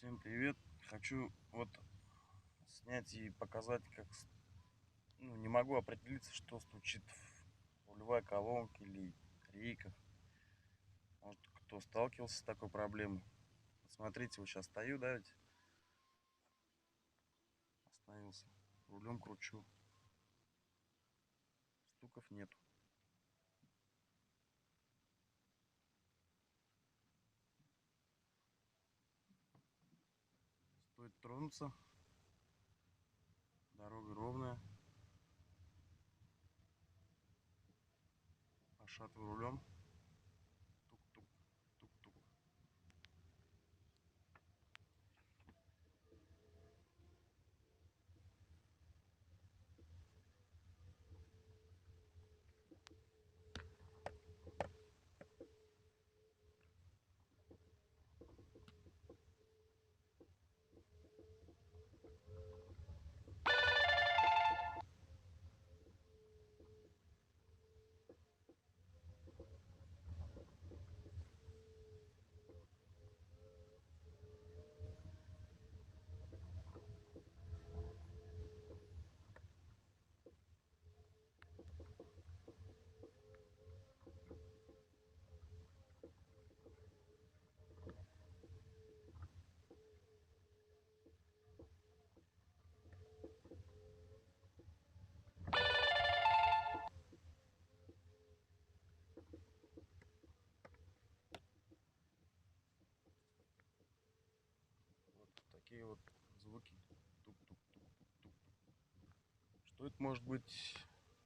Всем привет! Хочу снять и показать, как не могу определиться, что стучит в рулевая колонка или рейках. Может, кто сталкивался с такой проблемой. Смотрите, вот сейчас стою, да, ведь остановился, рулем кручу, стуков нету. Стоит тронуться, дорога ровная, пошатываю рулем, тук-тук, тук-тук. Вот такие вот звуки. Тук-тук-тук-тук-тук. Что это может быть?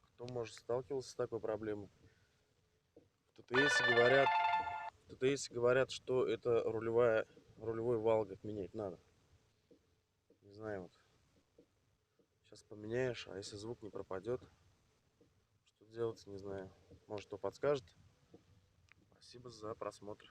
Кто может сталкивался с такой проблемой? В ТТС говорят, что это рулевой вал, как менять надо. Не знаю, вот. Сейчас поменяешь, а если звук не пропадет, что делать, не знаю. Может, кто подскажет. Спасибо за просмотр.